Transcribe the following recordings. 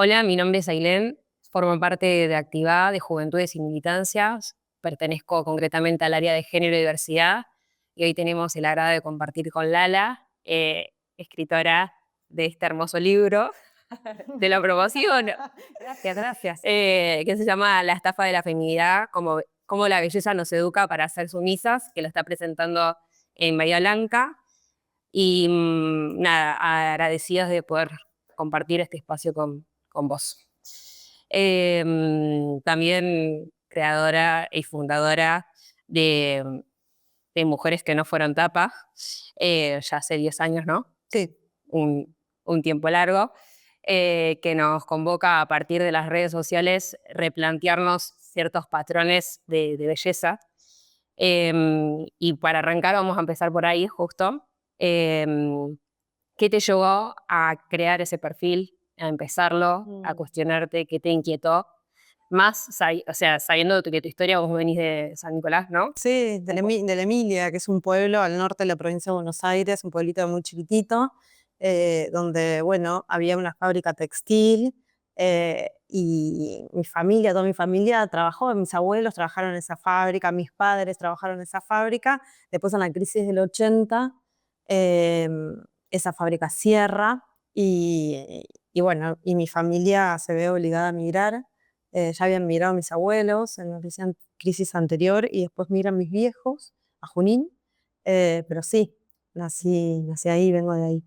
Hola, mi nombre es Ailén, formo parte de Activá, de Juventudes y Militancias, pertenezco concretamente al área de género y diversidad y hoy tenemos el agrado de compartir con Lala, escritora de este hermoso libro, de la promoción, Gracias, gracias. que se llama La estafa de la feminidad, cómo la belleza nos educa para ser sumisas, que lo está presentando en Bahía Blanca. Y nada, agradecidos de poder compartir este espacio con vos. También creadora y fundadora de, de Mujeres que no fueron tapa, ya hace 10 años, ¿no? Sí, Un tiempo largo, que nos convoca a partir de las redes sociales replantearnos ciertos patrones de belleza. Y para arrancar vamos a empezar por ahí justo. Em, ¿Qué te llevó a crear ese perfil, a empezarlo, a mm, cuestionarte, qué te inquietó? Más, o sea, sabiendo que tu historia, vos venís de San Nicolás, ¿no? sí, Un po- De la Emilia, que es un pueblo al norte de la provincia de Buenos Aires, un pueblito muy chiquitito, donde, bueno, había una fábrica textil, y mi familia, toda mi familia trabajó, mis abuelos trabajaron en esa fábrica, mis padres trabajaron en esa fábrica. Después, en la crisis del 80, esa fábrica cierra y bueno, y mi familia se ve obligada a migrar. Ya habían migrado mis abuelos en la crisis anterior y después migran mis viejos a Junín. Pero sí, nací ahí, vengo de ahí.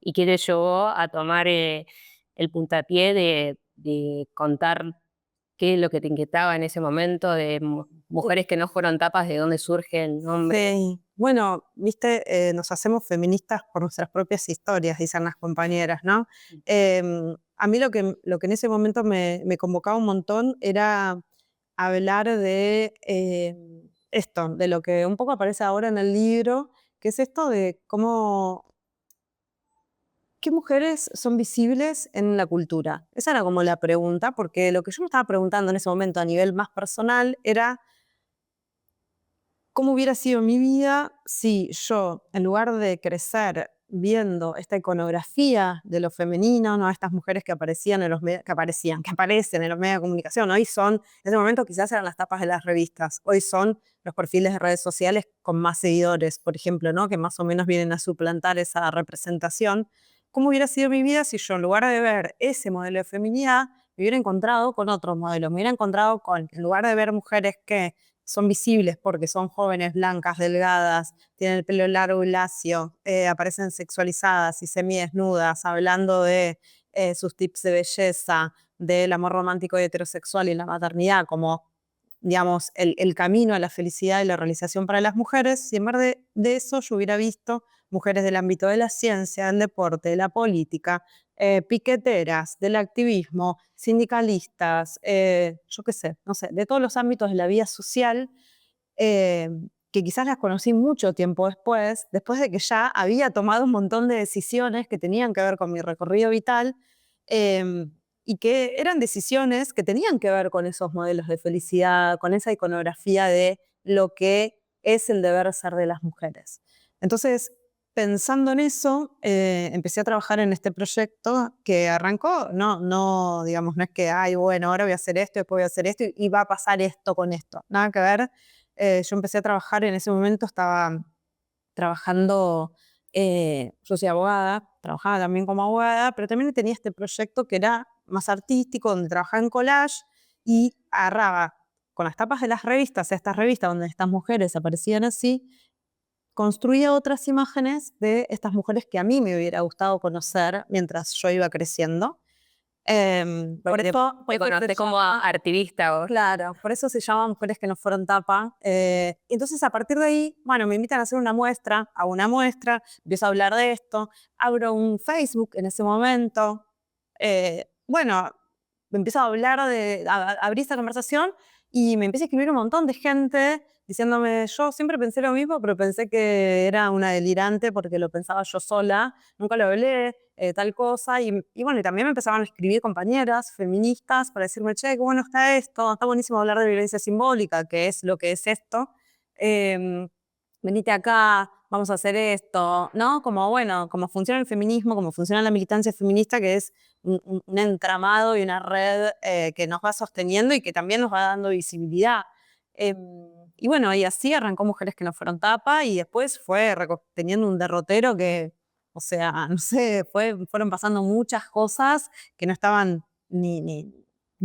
¿Y qué te llevó a tomar el puntapié de contar qué es lo que te inquietaba en ese momento, de mujeres que no fueron tapas, de dónde surge el nombre? Sí, bueno, viste, nos hacemos feministas por nuestras propias historias, dicen las compañeras, ¿no? A mí lo que en ese momento me convocaba un montón era hablar de esto, de lo que un poco aparece ahora en el libro, que es esto de cómo, ¿qué mujeres son visibles en la cultura? Esa era como la pregunta, porque lo que yo me estaba preguntando en ese momento a nivel más personal era cómo hubiera sido mi vida si yo, en lugar de crecer viendo esta iconografía de lo femenino, ¿no? Estas mujeres que aparecían en los que aparecen en los medios de comunicación, hoy son, en ese momento quizás eran las tapas de las revistas, hoy son los perfiles de redes sociales con más seguidores, por ejemplo, ¿no? Que más o menos vienen a suplantar esa representación. ¿Cómo hubiera sido mi vida si yo, en lugar de ver ese modelo de feminidad, me hubiera encontrado con otro modelo? Me hubiera encontrado con, en lugar de ver mujeres que son visibles porque son jóvenes, blancas, delgadas, tienen el pelo largo y lacio, aparecen sexualizadas y semidesnudas, hablando de sus tips de belleza, del amor romántico y heterosexual y la maternidad como, digamos, el camino a la felicidad y la realización para las mujeres. Si en vez de eso yo hubiera visto mujeres del ámbito de la ciencia, del deporte, de la política, piqueteras, del activismo, sindicalistas, yo qué sé, no sé, de todos los ámbitos de la vida social, eh, que quizás las conocí mucho tiempo después de que ya había tomado un montón de decisiones que tenían que ver con mi recorrido vital, y que eran decisiones que tenían que ver con esos modelos de felicidad, con esa iconografía de lo que es el deber ser de las mujeres. Entonces, pensando en eso, empecé a trabajar en este proyecto que arrancó, digamos, no es que, ay, bueno, ahora voy a hacer esto, después voy a hacer esto y va a pasar esto con esto. Nada que ver. Yo empecé a trabajar en ese momento, estaba trabajando, yo soy abogada, trabajaba también como abogada, pero también tenía este proyecto que era más artístico, donde trabajaba en collage y agarraba con las tapas de las revistas, estas revistas donde estas mujeres aparecían así, construía otras imágenes de estas mujeres que a mí me hubiera gustado conocer mientras yo iba creciendo. Porque te conocés como activista vos. Claro, por eso se llama Mujeres que no fueron tapa. Entonces, a partir de ahí, bueno, me invitan a hacer una muestra, hago una muestra, empiezo a hablar de esto, abro un Facebook en ese momento. Bueno, me empiezo a hablar abrí esta conversación y me empieza a escribir un montón de gente diciéndome, yo siempre pensé lo mismo, pero pensé que era una delirante porque lo pensaba yo sola, nunca lo hablé, tal cosa. Y bueno, y también me empezaban a escribir compañeras feministas para decirme, che, qué bueno está esto, está buenísimo hablar de violencia simbólica, que es lo que es esto. Venite acá, vamos a hacer esto, ¿no? Como, bueno, como funciona el feminismo, como funciona la militancia feminista, que es un entramado y una red que nos va sosteniendo y que también nos va dando visibilidad. Em, y bueno, y así arrancó Mujeres que no fueron tapa y después fue teniendo un derrotero que, o sea, no sé, fueron pasando muchas cosas que no estaban ni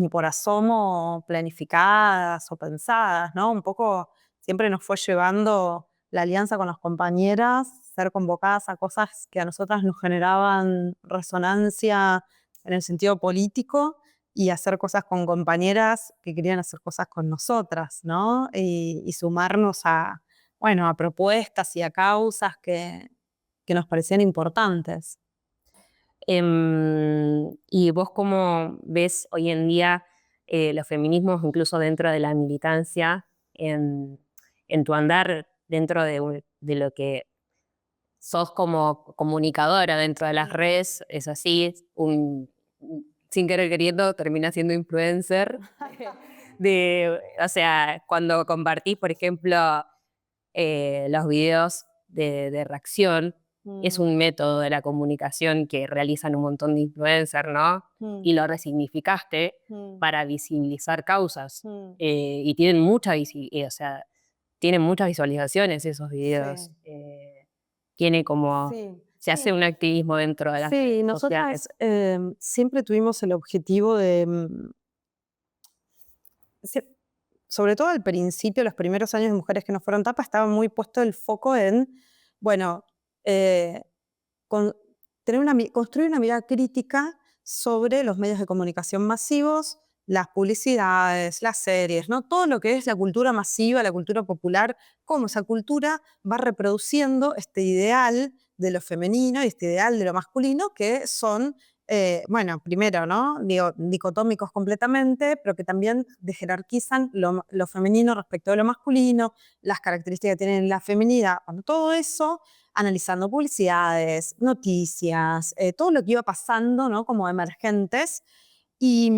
por asomo planificadas o pensadas, ¿no? Un poco siempre nos fue llevando la alianza con las compañeras, ser convocadas a cosas que a nosotras nos generaban resonancia en el sentido político y hacer cosas con compañeras que querían hacer cosas con nosotras, ¿no? Y sumarnos a, bueno, a propuestas y a causas que nos parecían importantes. ¿Y vos cómo ves hoy en día los feminismos, incluso dentro de la militancia, en tu andar dentro de lo que sos como comunicadora dentro de las redes? Es así, sin querer queriendo termina siendo influencer. O sea, cuando compartís, por ejemplo, los videos de reacción, es Mm, un método de la comunicación que realizan un montón de influencers, ¿no? mm, Y lo resignificaste mm, para visibilizar causas. mm. Y tienen o sea, tienen muchas visualizaciones esos videos. Sí, Tiene como, sí, se sí. hace un activismo dentro de las Sí, redes nosotras sociales. siempre tuvimos el objetivo de, sí, sobre todo al principio, los primeros años de Mujeres que no fueron tapa, estaba muy puesto el foco en, bueno, eh, con- construir una mirada crítica sobre los medios de comunicación masivos, las publicidades, las series, ¿no? Todo lo que es la cultura masiva, la cultura popular, cómo esa cultura va reproduciendo este ideal de lo femenino y este ideal de lo masculino que son, bueno, primero, ¿no? Digo, dicotómicos completamente, pero que también jerarquizan lo femenino respecto de lo masculino, las características que tienen la feminidad. Bueno, todo eso analizando publicidades, noticias, todo lo que iba pasando, ¿no? Como emergentes. Y,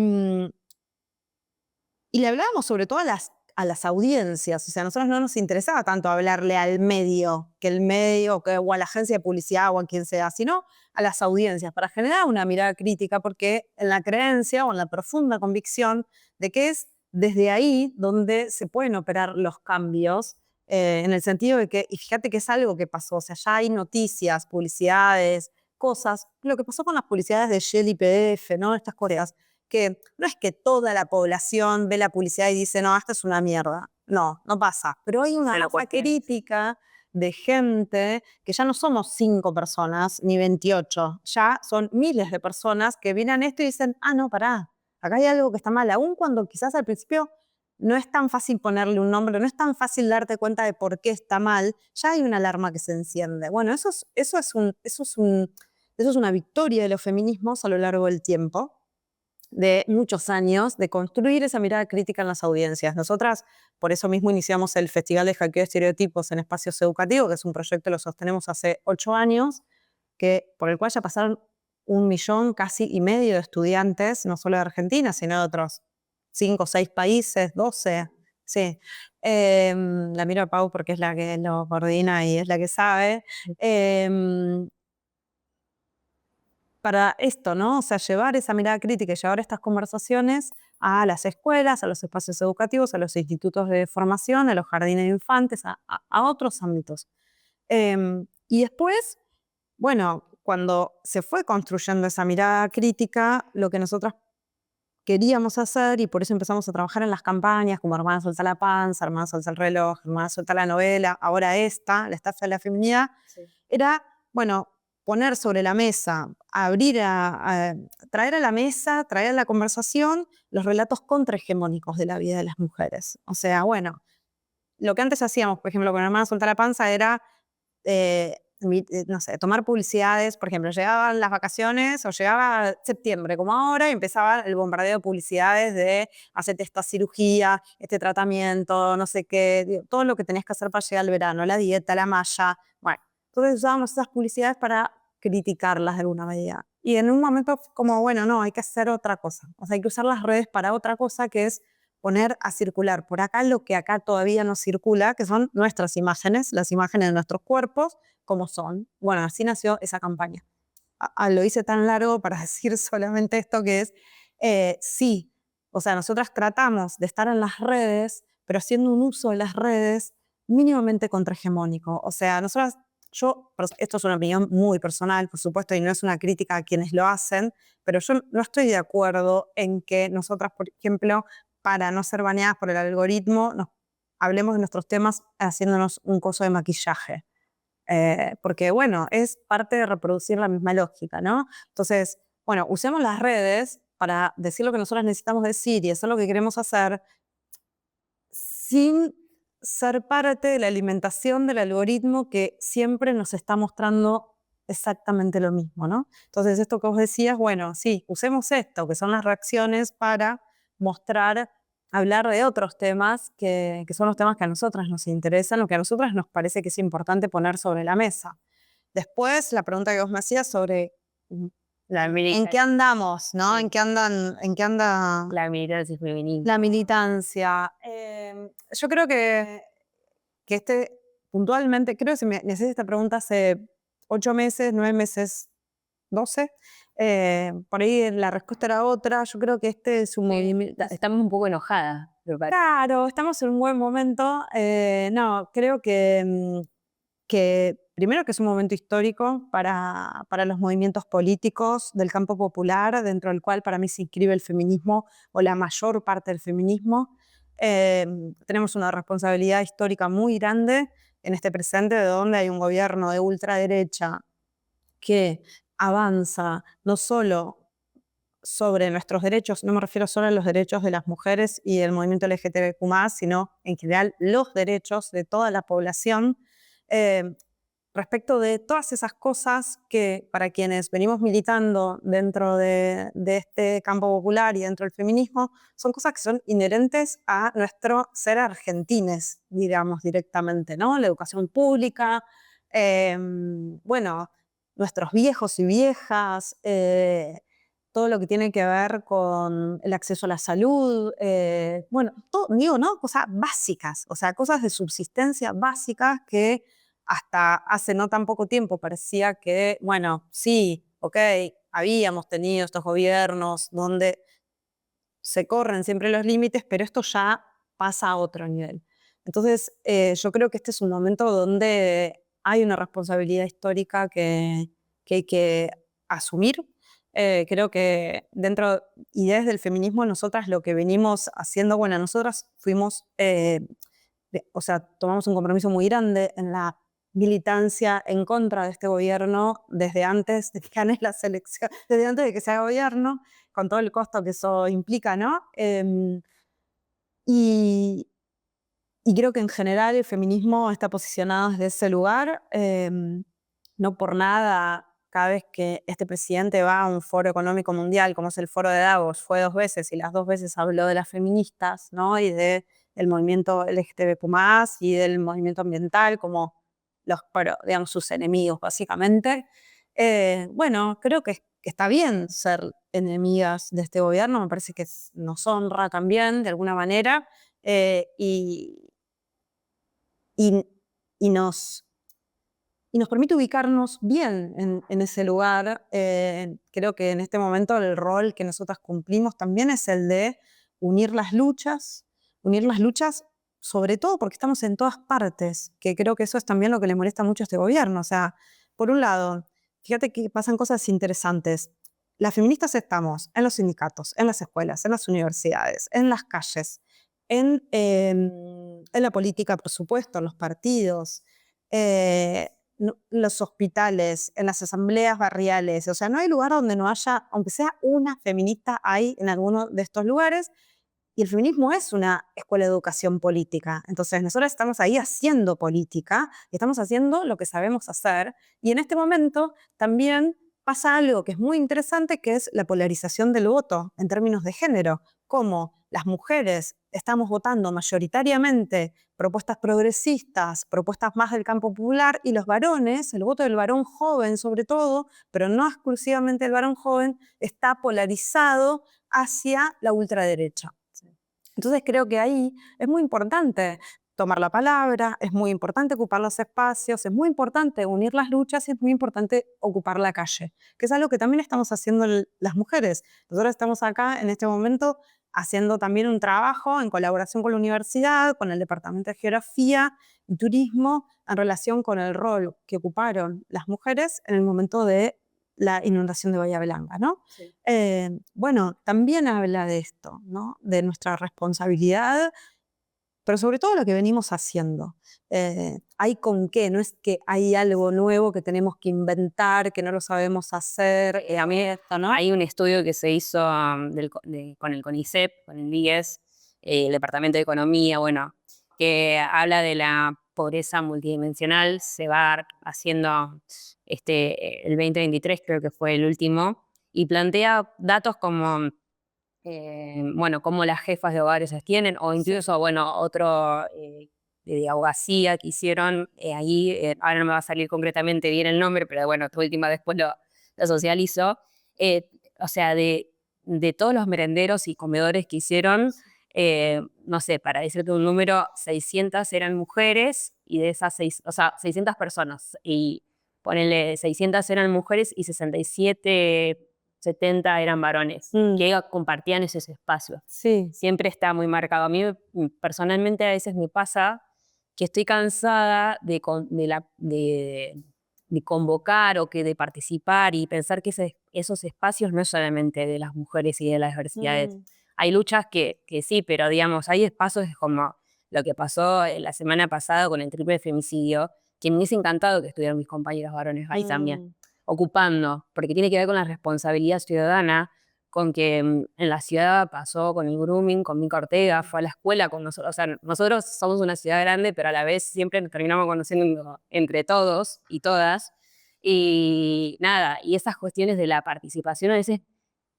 y le hablábamos sobre todo a las audiencias. O sea, a nosotros no nos interesaba tanto hablarle al medio, que el medio, o a la agencia de publicidad o a quien sea, sino a las audiencias, para generar una mirada crítica, porque en la creencia o en la profunda convicción de que es desde ahí donde se pueden operar los cambios, en el sentido de que, y fíjate que es algo que pasó, o sea, ya hay noticias, publicidades, cosas, lo que pasó con las publicidades de Shell y PDF, ¿no? Estas cosas que no es que toda la población ve la publicidad y dice, no, esto es una mierda. No, no pasa. Pero hay una Se lo masa cuestiono. crítica de gente que ya no somos 5 personas ni 28, ya son miles de personas que vienen a esto y dicen, ah, no, pará, acá hay algo que está mal, aun cuando quizás al principio no es tan fácil ponerle un nombre, no es tan fácil darte cuenta de por qué está mal, ya hay una alarma que se enciende. Bueno, eso es una victoria de los feminismos a lo largo del tiempo, de muchos años, de construir esa mirada crítica en las audiencias. Nosotras, por eso mismo, iniciamos el Festival de Hackeo de Estereotipos en Espacios Educativos, que es un proyecto que lo sostenemos hace 8 años, por el cual ya pasaron 1,5 casi de estudiantes, no solo de Argentina, sino de otros 5 o 6 países, 12. Sí. La miro a Pau porque es la que lo coordina y es la que sabe. Para esto, ¿no? O sea, llevar esa mirada crítica y llevar estas conversaciones a las escuelas, a los espacios educativos, a los institutos de formación, a los jardines de infantes, a otros ámbitos. Y después, bueno, cuando se fue construyendo esa mirada crítica, lo que nosotros queríamos hacer, y por eso empezamos a trabajar en las campañas como Hermana Suelta la Panza, Hermana Suelta el Reloj, Hermana Suelta la Novela, ahora esta, la estafa de la feminidad, Sí. era, bueno, poner sobre la mesa, traer a la mesa, traer a la conversación los relatos contrahegemónicos de la vida de las mujeres. O sea, bueno, lo que antes hacíamos, por ejemplo, con Hermana Suelta la Panza era no sé, tomar publicidades, por ejemplo, llegaban las vacaciones o llegaba septiembre como ahora y empezaba el bombardeo de publicidades de hacerte esta cirugía, este tratamiento, no sé qué, todo lo que tenías que hacer para llegar al verano, la dieta, la malla, bueno, entonces usábamos esas publicidades para criticarlas de alguna medida. Y en un momento como, bueno, no, hay que hacer otra cosa, o sea, hay que usar las redes para otra cosa que es poner a circular por acá lo que acá todavía no circula, que son nuestras imágenes, las imágenes de nuestros cuerpos, como son. Bueno, así nació esa campaña. Lo hice tan largo para decir solamente esto que es, sí, o sea, nosotras tratamos de estar en las redes, pero haciendo un uso de las redes mínimamente contrahegemónico. O sea, nosotras, esto es una opinión muy personal, por supuesto, y no es una crítica a quienes lo hacen, pero yo no estoy de acuerdo en que nosotras, por ejemplo, para no ser baneadas por el algoritmo, hablemos de nuestros temas haciéndonos un coso de maquillaje. Porque, bueno, es parte de reproducir la misma lógica, ¿no? Entonces, bueno, usemos las redes para decir lo que nosotros necesitamos decir y hacer lo que queremos hacer sin ser parte de la alimentación del algoritmo que siempre nos está mostrando exactamente lo mismo, ¿no? Entonces, esto que vos decías, bueno, sí, usemos esto, que son las reacciones para mostrar, hablar de otros temas que son los temas que a nosotras nos interesan o que a nosotras nos parece que es importante poner sobre la mesa. Después, la pregunta que vos me hacías sobre ¿en qué andamos, no? Sí. ¿En qué anda La militancia femenina. la militancia? Yo creo que puntualmente, creo que se me hacía esta pregunta hace 8 meses, 9 meses, 12. Por ahí la respuesta era otra. Yo creo que este es un movimiento. Estamos un poco enojadas, me parece. Claro, estamos en un buen momento. No, creo que primero que es un momento histórico para los movimientos políticos del campo popular, dentro del cual para mí se inscribe el feminismo o la mayor parte del feminismo. Tenemos una responsabilidad histórica muy grande en este presente, de donde hay un gobierno de ultraderecha que avanza no solo sobre nuestros derechos, no me refiero solo a los derechos de las mujeres y del movimiento LGTBQ+, sino en general los derechos de toda la población, eh, respecto de todas esas cosas que para quienes venimos militando dentro de este campo popular y dentro del feminismo, son cosas que son inherentes a nuestro ser argentines, digamos directamente, ¿no? La educación pública, bueno, nuestros viejos y viejas, todo lo que tiene que ver con el acceso a la salud, bueno, todo, digo, ¿no? Cosas básicas, o sea, cosas de subsistencia básicas que hasta hace no tan poco tiempo parecía que, bueno, sí, ok, habíamos tenido estos gobiernos donde se corren siempre los límites, pero esto ya pasa a otro nivel. Entonces, yo creo que este es un momento donde hay una responsabilidad histórica que hay que asumir. Creo que dentro y desde el feminismo nosotras lo que venimos haciendo, bueno, nosotras fuimos, o sea, tomamos un compromiso muy grande en la militancia en contra de este gobierno desde antes de que gane las elecciones, desde antes de que sea gobierno, con todo el costo que eso implica, ¿no? Y, y creo que en general el feminismo está posicionado desde ese lugar. No por nada, cada vez que este presidente va a un foro económico mundial, como es el foro de Davos, fue 2 veces y las 2 veces habló de las feministas, ¿no? Y del movimiento LGTBQ+, y del movimiento ambiental como digamos, sus enemigos, básicamente. Bueno, creo que está bien ser enemigas de este gobierno, me parece que nos honra también, de alguna manera, y, y, y nos permite ubicarnos bien en ese lugar. Creo que en este momento el rol que nosotras cumplimos también es el de unir las luchas sobre todo porque estamos en todas partes, que creo que eso es también lo que le molesta mucho a este gobierno. O sea, por un lado, fíjate que pasan cosas interesantes. Las feministas estamos en los sindicatos, en las escuelas, en las universidades, en las calles, en la política, por supuesto, en los partidos, los hospitales, en las asambleas barriales. O sea, no hay lugar donde no haya, aunque sea una feminista, hay en alguno de estos lugares. Y el feminismo es una escuela de educación política. Entonces, nosotros estamos ahí haciendo política y estamos haciendo lo que sabemos hacer. Y en este momento también pasa algo que es muy interesante, que es la polarización del voto en términos de género. Como las mujeres estamos votando mayoritariamente propuestas progresistas, propuestas más del campo popular, y los varones, el voto del varón joven sobre todo, pero no exclusivamente el varón joven, está polarizado hacia la ultraderecha. Entonces creo que ahí es muy importante tomar la palabra, es muy importante ocupar los espacios, es muy importante unir las luchas y es muy importante ocupar la calle, que es algo que también estamos haciendo las mujeres. Nosotros estamos acá en este momento haciendo también un trabajo en colaboración con la universidad, con el Departamento de Geografía y Turismo, en relación con el rol que ocuparon las mujeres en el momento de la inundación de Bahía Blanca, ¿no? Sí. Bueno, también habla de esto, ¿no? De nuestra responsabilidad, pero sobre todo lo que venimos haciendo. Hay con qué, no es que hay algo nuevo que tenemos que inventar, que no lo sabemos hacer, A mí esto, ¿no? hay un estudio que se hizo con el CONICET, con el IES, el Departamento de Economía, bueno, que habla de la pobreza multidimensional. Se va haciendo el 2023, creo que fue el último, y plantea datos como, bueno, cómo las jefas de hogares se tienen, o incluso, bueno, otro de abogacía que hicieron ahí, ahora no me va a salir concretamente bien el nombre, pero bueno, esta última después lo socializó, o sea, de todos los merenderos y comedores que hicieron, no sé, para decirte un número, 600 eran mujeres, y de esas 600 personas, y ponele 600 eran mujeres y 67, 70 eran varones, que compartían esos espacios. Sí. Siempre está muy marcado. A mí personalmente a veces me pasa que estoy cansada de convocar o de participar y pensar que esos espacios no es solamente de las mujeres y de las diversidades. Hay luchas que sí, pero digamos, hay espacios como lo que pasó la semana pasada con el triple femicidio, que me hubiese encantado que estuvieran mis compañeros varones ahí también, ocupando, porque tiene que ver con la responsabilidad ciudadana, con que en la ciudad pasó con el grooming, con Mica Ortega, fue a la escuela con nosotros. O sea, nosotros somos una ciudad grande, pero a la vez siempre nos terminamos conociendo entre todos y todas. Y nada, y esas cuestiones de la participación a veces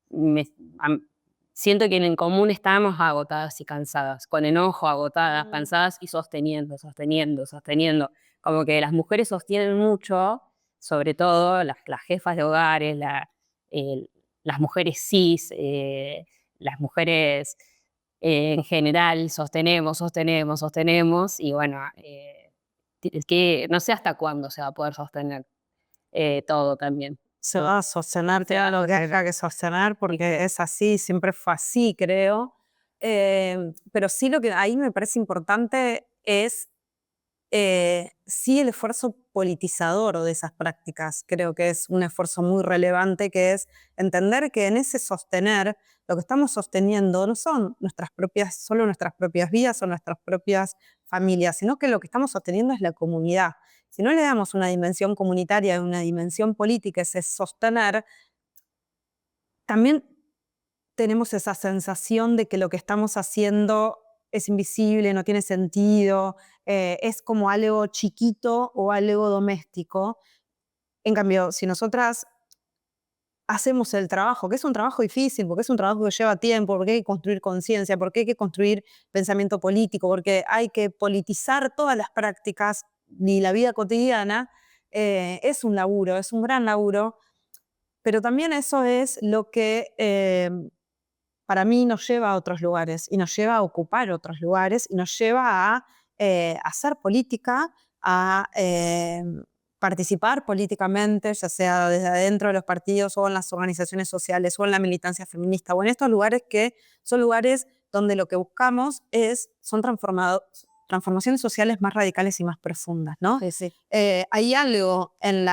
me- am- siento que en común estábamos agotadas y cansadas, con enojo, agotadas, cansadas y sosteniendo, sosteniendo, sosteniendo. Como que las mujeres sostienen mucho, sobre todo las jefas de hogares, eh, las mujeres cis, las mujeres en general, sostenemos, sostenemos, sostenemos, y bueno, que no sé hasta cuándo se va a poder sostener todo también. Se va a sostener, te lo que haya que sostener, porque es así, siempre fue así, creo. Pero sí lo que ahí me parece importante es sí el esfuerzo politizador de esas prácticas. Creo que es un esfuerzo muy relevante, que es entender que en ese sostener, lo que estamos sosteniendo no son solo nuestras propias vidas o nuestras propias familias, sino que lo que estamos sosteniendo es la comunidad. Si no le damos una dimensión comunitaria y una dimensión política, ese sostener, también tenemos esa sensación de que lo que estamos haciendo es invisible, no tiene sentido, es como algo chiquito o algo doméstico. En cambio, si nosotras hacemos el trabajo, que es un trabajo difícil, porque es un trabajo que lleva tiempo, porque hay que construir conciencia, porque hay que construir pensamiento político, porque hay que politizar todas las prácticas y la vida cotidiana, es un laburo, es un gran laburo, pero también eso es lo que para mí nos lleva a otros lugares y nos lleva a ocupar otros lugares y nos lleva a hacer política, a participar políticamente, ya sea desde adentro de los partidos o en las organizaciones sociales o en la militancia feminista o en estos lugares que son lugares donde lo que buscamos son transformaciones sociales más radicales y más profundas, ¿no? Sí, sí. Hay algo en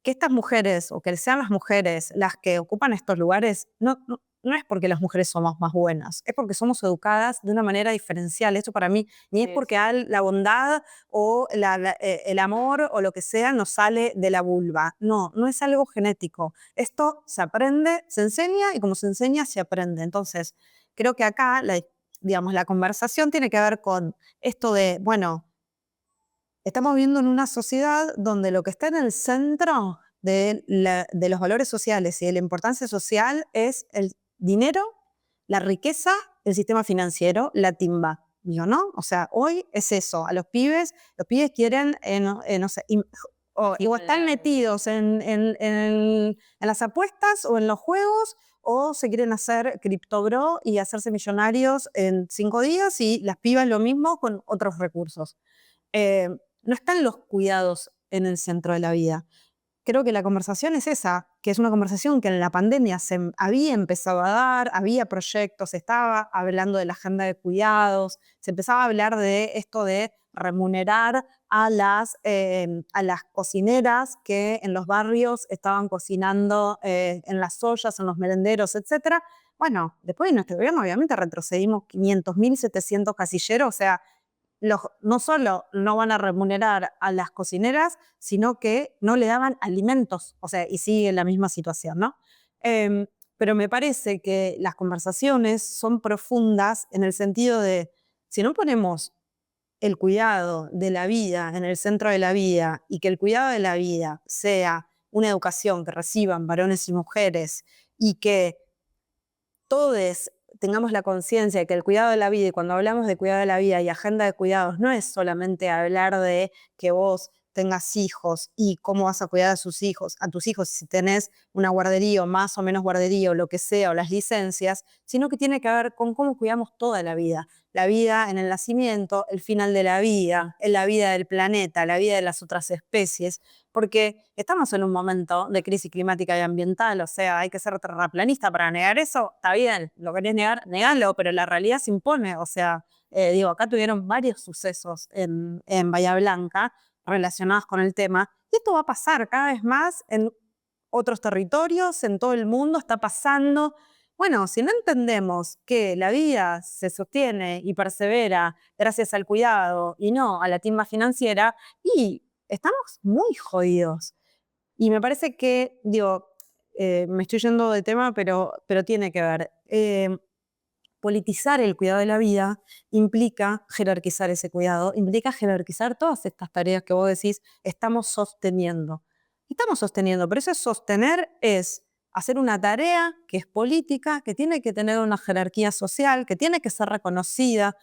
que estas mujeres, o que sean las mujeres las que ocupan estos lugares, no es porque las mujeres somos más buenas, es porque somos educadas de una manera diferencial. Esto para mí ni es porque la bondad o el amor o lo que sea nos sale de la vulva. No, no es algo genético. Esto se aprende, se enseña y como se enseña, se aprende. Entonces, creo que acá, digamos, la conversación tiene que ver con esto de, bueno, estamos viviendo en una sociedad donde lo que está en el centro de los valores sociales y de la importancia social es el dinero, la riqueza, el sistema financiero, la timba. Digo, ¿no? O sea, hoy es eso. A los pibes quieren, no sé, o están metidos en las apuestas o en los juegos o se quieren hacer criptobro y hacerse millonarios en 5 días y las pibas lo mismo con otros recursos. No están los cuidados en el centro de la vida. Creo que la conversación es esa, que es una conversación que en la pandemia se había empezado a dar, había proyectos, se estaba hablando de la agenda de cuidados, se empezaba a hablar de esto de remunerar a las cocineras que en los barrios estaban cocinando en las ollas, en los merenderos, etc. Bueno, después de nuestro gobierno obviamente retrocedimos 500.000, 700 casilleros, o sea, no solo no van a remunerar a las cocineras, sino que no le daban alimentos, o sea, y sigue la misma situación, ¿no? Pero me parece que las conversaciones son profundas en el sentido de, si no ponemos el cuidado de la vida en el centro de la vida y que el cuidado de la vida sea una educación que reciban varones y mujeres y que todos tengamos la conciencia de que el cuidado de la vida, y cuando hablamos de cuidado de la vida y agenda de cuidados, no es solamente hablar de que vos tengas hijos y cómo vas a cuidar a tus hijos, si tenés una guardería o más o menos guardería o lo que sea, o las licencias, sino que tiene que ver con cómo cuidamos toda la vida en el nacimiento, el final de la vida, en la vida del planeta, la vida de las otras especies, porque estamos en un momento de crisis climática y ambiental, o sea, hay que ser terraplanista para negar eso, está bien, lo querés negar, negalo, pero la realidad se impone, o sea, acá tuvieron varios sucesos en Bahía Blanca relacionados con el tema, y esto va a pasar cada vez más en otros territorios, en todo el mundo está pasando. Bueno, si no entendemos que la vida se sostiene y persevera gracias al cuidado y no a la timba financiera, y estamos muy jodidos. Y me parece que, me estoy yendo de tema, pero tiene que ver. Politizar el cuidado de la vida implica jerarquizar ese cuidado, implica jerarquizar todas estas tareas que vos decís estamos sosteniendo. Estamos sosteniendo, pero ese sostener es hacer una tarea que es política, que tiene que tener una jerarquía social, que tiene que ser reconocida,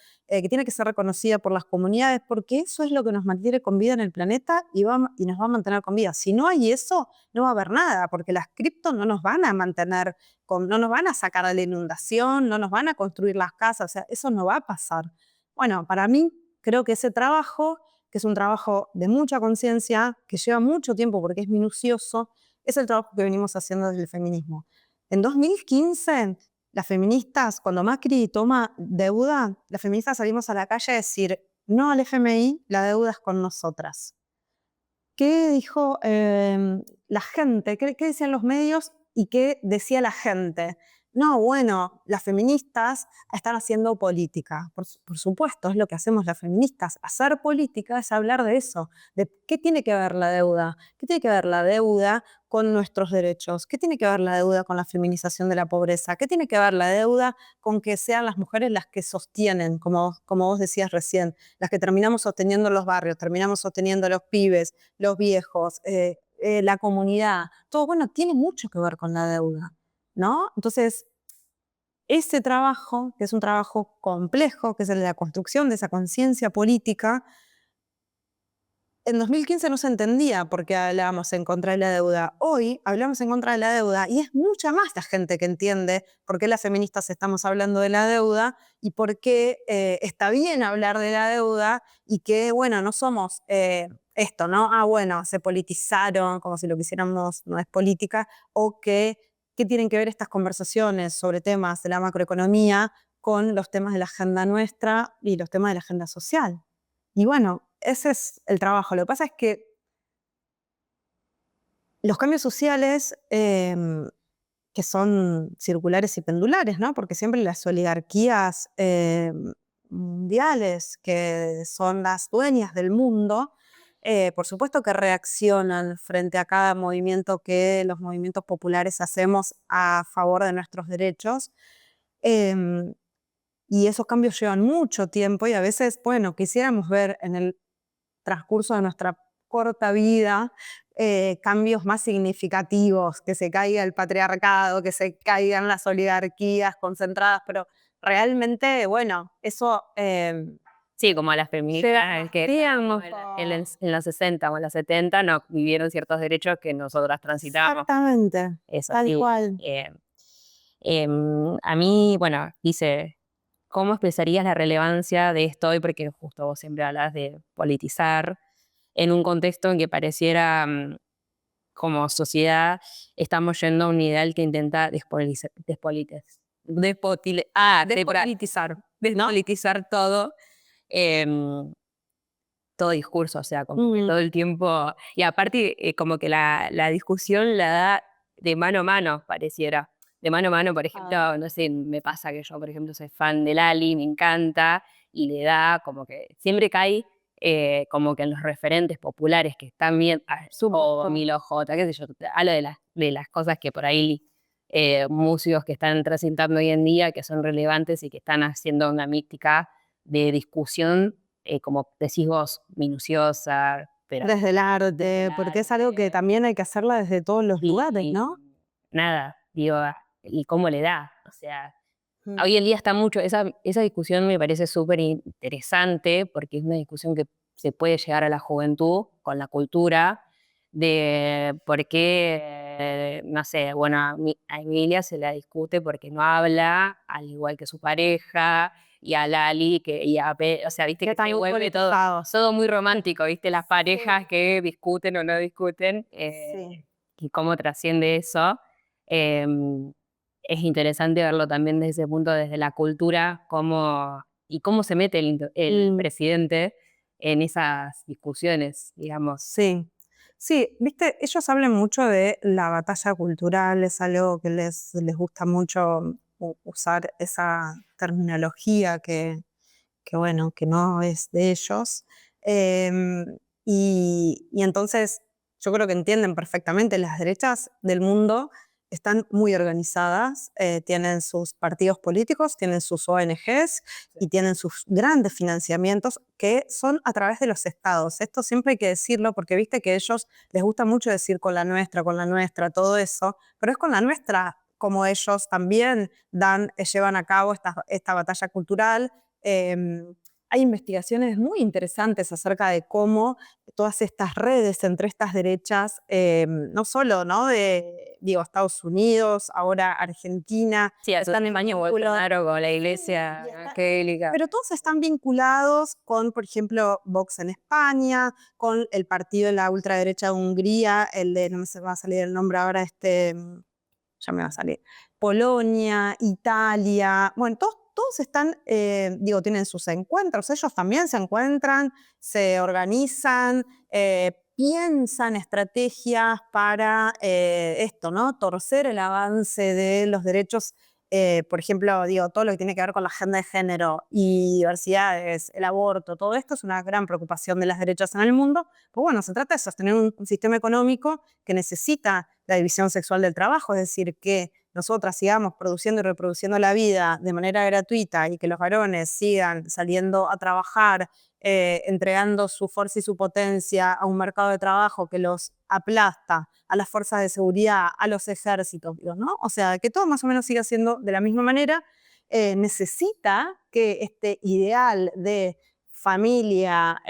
por las comunidades, porque eso es lo que nos mantiene con vida en el planeta y nos va a mantener con vida. Si no hay eso, no va a haber nada, porque las cripto no nos van a mantener, no nos van a sacar de la inundación, no nos van a construir las casas, o sea, eso no va a pasar. Bueno, para mí creo que ese trabajo, que es un trabajo de mucha conciencia, que lleva mucho tiempo porque es minucioso, es el trabajo que venimos haciendo desde el feminismo. En 2015, las feministas, cuando Macri toma deuda, las feministas salimos a la calle a decir, no al FMI, la deuda es con nosotras. ¿Qué dijo la gente? ¿Qué decían los medios y qué decía la gente? No, bueno, las feministas están haciendo política. Por supuesto, es lo que hacemos las feministas. Hacer política es hablar de eso, de qué tiene que ver la deuda, qué tiene que ver la deuda con nuestros derechos, qué tiene que ver la deuda con la feminización de la pobreza, qué tiene que ver la deuda con que sean las mujeres las que sostienen, como vos decías recién, las que terminamos sosteniendo los barrios, terminamos sosteniendo los pibes, los viejos, la comunidad. Todo, bueno, tiene mucho que ver con la deuda, ¿no? Entonces, ese trabajo, que es un trabajo complejo, que es el de la construcción de esa conciencia política, en 2015 no se entendía por qué hablábamos en contra de la deuda. Hoy hablamos en contra de la deuda y es mucha más la gente que entiende por qué las feministas estamos hablando de la deuda y por qué está bien hablar de la deuda y que, bueno, no somos esto, ¿no? Ah, bueno, se politizaron como si lo que hiciéramos no es política, o que qué tienen que ver estas conversaciones sobre temas de la macroeconomía con los temas de la agenda nuestra y los temas de la agenda social. Y bueno, ese es el trabajo. Lo que pasa es que los cambios sociales, que son circulares y pendulares, ¿no? Porque siempre las oligarquías mundiales, que son las dueñas del mundo, por supuesto que reaccionan frente a cada movimiento que los movimientos populares hacemos a favor de nuestros derechos. Y esos cambios llevan mucho tiempo y a veces, bueno, quisiéramos ver en el transcurso de nuestra corta vida cambios más significativos, que se caiga el patriarcado, que se caigan las oligarquías concentradas, pero realmente, bueno, eso... Sí, como las feministas que en los 60 o en los 70 no vivieron ciertos derechos que nosotras transitamos. Exactamente, Eso tal sí. cual. A mí, bueno, dice, ¿cómo expresarías la relevancia de esto hoy? Porque justo vos siempre hablas de politizar en un contexto en que pareciera como sociedad estamos yendo a un ideal que intenta Despolitizar, ¿no? despolitizar todo, em, todo discurso, o sea, como que Mm. todo el tiempo, y aparte como que la discusión la da de mano a mano, pareciera. De mano a mano, por ejemplo, no sé, me pasa que yo, por ejemplo, soy fan de Lali, me encanta, y le da como que siempre cae como que en los referentes populares que están bien, o Milo J, qué sé yo, hablo de las cosas que por ahí músicos que están transitando hoy en día, que son relevantes y que están haciendo una mística de discusión, como decís vos, minuciosa, pero Desde el desde arte, el porque es algo que arte. también hay que hacerla desde todos los lugares, Y ¿no? nada, digo, ¿y cómo le da? O sea, Mm. hoy en día está mucho, esa discusión me parece súper interesante porque es una discusión que se puede llegar a la juventud con la cultura, de por qué, no sé, bueno, a Emilia se la discute porque no habla, al igual que su pareja, y a Lali, o sea, viste Que que están se muy vuelve todo, politizados. todo muy romántico, viste, las parejas que discuten o no discuten, Sí. y cómo trasciende eso. Em, es interesante verlo también desde ese punto, desde la cultura, y cómo se mete el Mm. presidente en esas discusiones, digamos. Sí, sí, viste, ellos hablan mucho de la batalla cultural, es algo que les gusta mucho usar esa terminología que bueno, que no es de ellos. Em, y entonces yo creo que entienden perfectamente, las derechas del mundo están muy organizadas, tienen sus partidos políticos, tienen sus ONGs y tienen sus grandes financiamientos que son a través de los estados. Esto siempre hay que decirlo porque viste que a ellos les gusta mucho decir con la nuestra, todo eso, pero es con la nuestra como ellos también llevan a cabo esta batalla cultural. Em, Hay investigaciones muy interesantes acerca de cómo todas estas redes entre estas derechas, no solo ¿no? Digo, Estados Unidos, ahora Argentina, Sí, eso están en España, vinculadas. Bolsonaro con la Sí, iglesia evangélica. pero todos están vinculados con, por ejemplo, Vox en España, con el partido de la ultraderecha de Hungría, el de, no me se va a salir el nombre ahora, ya me va a salir, Polonia, Italia, bueno, todos están, digo, tienen sus encuentros, ellos también se encuentran, se organizan, piensan estrategias para esto, ¿no? Torcer el avance de los derechos, por ejemplo, digo, todo lo que tiene que ver con la agenda de género y diversidades, el aborto, todo esto es una gran preocupación de las derechas en el mundo. Pues bueno, se trata de sostener un sistema económico que necesita la división sexual del trabajo, es decir, que nosotras sigamos produciendo y reproduciendo la vida de manera gratuita y que los varones sigan saliendo a trabajar, entregando su fuerza y su potencia a un mercado de trabajo que los aplasta, a las fuerzas de seguridad, a los ejércitos, ¿no? O sea, que todo más o menos siga siendo de la misma manera, necesita que este ideal de familia,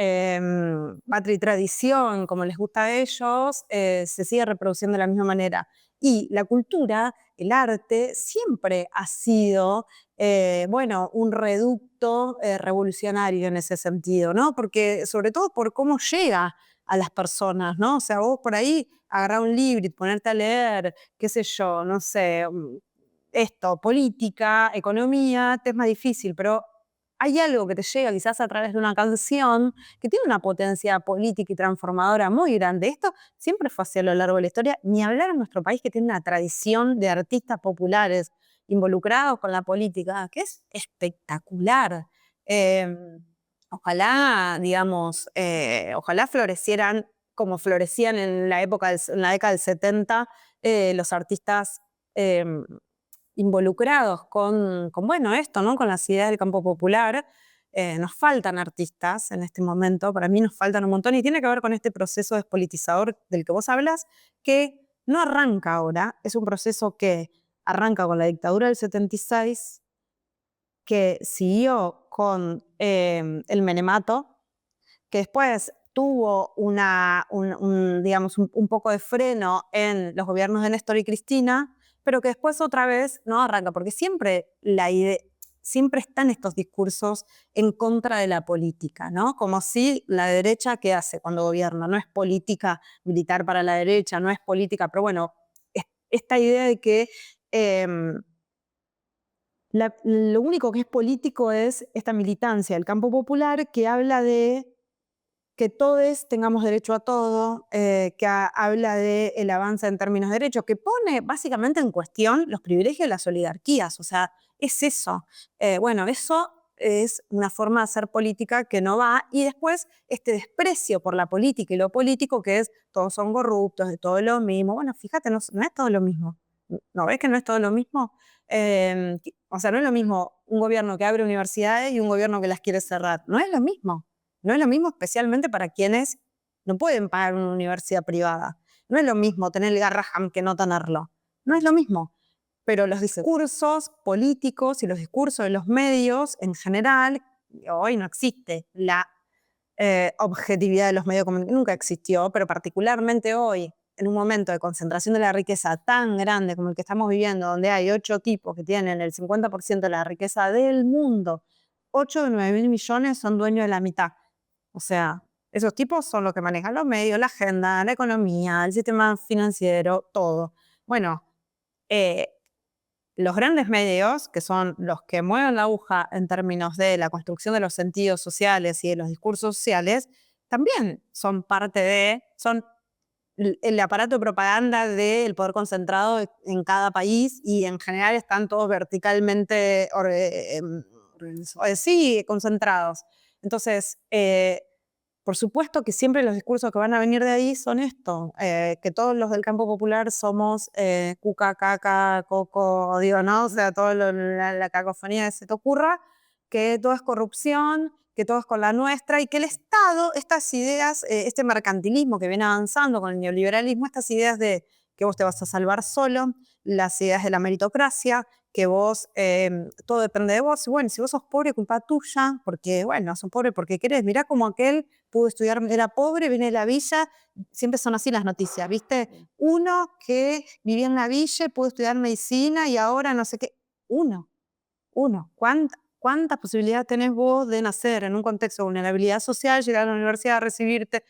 patria y tradición, como les gusta a ellos, se sigue reproduciendo de la misma manera. Y la cultura, el arte, siempre ha sido, bueno, un reducto revolucionario en ese sentido, ¿no? Porque, sobre todo por cómo llega a las personas, ¿no? O sea, vos por ahí agarrar un libro y ponerte a leer, qué sé yo, no sé, esto, política, economía, te es más difícil, pero hay algo que te llega quizás a través de una canción que tiene una potencia política y transformadora muy grande. Esto siempre fue así a lo largo de la historia, ni hablar en nuestro país que tiene una tradición de artistas populares involucrados con la política, que es espectacular. Eh, Ojalá, digamos, ojalá florecieran como florecían en la época, en la década del 70, los artistas eh, involucrados con, bueno, esto, ¿no? Con las ideas del campo popular. Nos faltan artistas en este momento, para mí nos faltan un montón, y tiene que ver con este proceso despolitizador del que vos hablas, que no arranca ahora, es un proceso que arranca con la dictadura del 76, que siguió con el menemato, que después tuvo digamos, un poco de freno en los gobiernos de Néstor y Cristina, pero que después otra vez no arranca, porque siempre siempre están estos discursos en contra de la política, ¿no? Como si la derecha, ¿qué hace cuando gobierna? No es política militar para la derecha, no es política, pero bueno, esta idea de que lo único que es político es esta militancia del campo popular que habla de que todos tengamos derecho a todo, que habla del avance en términos de derechos, que pone básicamente en cuestión los privilegios de las oligarquías. O sea, es eso. Bueno, eso es una forma de hacer política que no va. Y después este desprecio por la política y lo político, que es todos son corruptos, de todo lo mismo. Bueno, fíjate, no, no es todo lo mismo. ¿No ves que no es todo lo mismo? O sea, no es lo mismo un gobierno que abre universidades y un gobierno que las quiere cerrar. No es lo mismo. No es lo mismo especialmente para quienes no pueden pagar una universidad privada. No es lo mismo tener el Garraham que no tenerlo. No es lo mismo. Pero los discursos políticos y los discursos de los medios en general, hoy no existe la objetividad de los medios de comunicación, nunca existió, pero particularmente hoy, en un momento de concentración de la riqueza tan grande como el que estamos viviendo, donde hay 8 tipos que tienen el 50% de la riqueza del mundo, 8 de 9.000 millones son dueños de la mitad. O sea, esos tipos son los que manejan los medios, la agenda, la economía, el sistema financiero, todo. Bueno, los grandes medios, que son los que mueven la aguja en términos de la construcción de los sentidos sociales y de los discursos sociales, también son parte son el aparato de propaganda del poder concentrado en cada país y en general están todos verticalmente sí, concentrados. Entonces, por supuesto que siempre los discursos que van a venir de ahí son esto, que todos los del campo popular somos cuca, caca, coco, digo, ¿no? O sea, toda la cacofonía que se te ocurra, que todo es corrupción, que todo es con la nuestra y que el Estado, estas ideas, este mercantilismo que viene avanzando con el neoliberalismo, estas ideas de que vos te vas a salvar solo, las ideas de la meritocracia, que vos, todo depende de vos. Bueno, si vos sos pobre, culpa tuya, porque, bueno, sos pobre porque querés. Mirá como aquel pudo estudiar, era pobre, viene de la villa, siempre son así las noticias, ¿viste? Uno que vivía en la villa, pudo estudiar medicina y ahora no sé qué. Uno. ¿Cuántas posibilidades tenés vos de nacer en un contexto de vulnerabilidad social, llegar a la universidad, recibirte?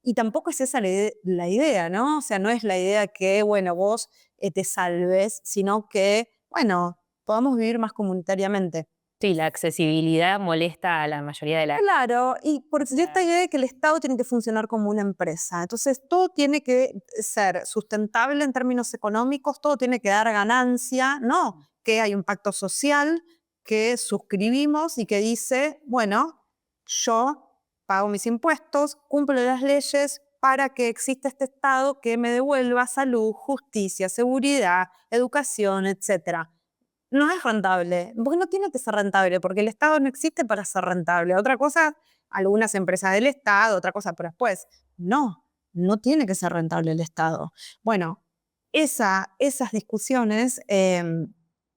Y tampoco es esa la idea, ¿no? O sea, no es la idea que, bueno, vos te salves, sino que, bueno, podamos vivir más comunitariamente. Sí, la accesibilidad molesta a la mayoría de la... Claro, y por esta idea de que el Estado tiene que funcionar como una empresa. Entonces, todo tiene que ser sustentable en términos económicos, todo tiene que dar ganancia, ¿no? Que hay un pacto social que suscribimos y que dice, bueno, yo pago mis impuestos, cumplo las leyes para que exista este Estado que me devuelva salud, justicia, seguridad, educación, etcétera. No es rentable, porque no tiene que ser rentable, porque el Estado no existe para ser rentable. Otra cosa, algunas empresas del Estado, otra cosa, pero después, no tiene que ser rentable el Estado. Bueno, esas discusiones,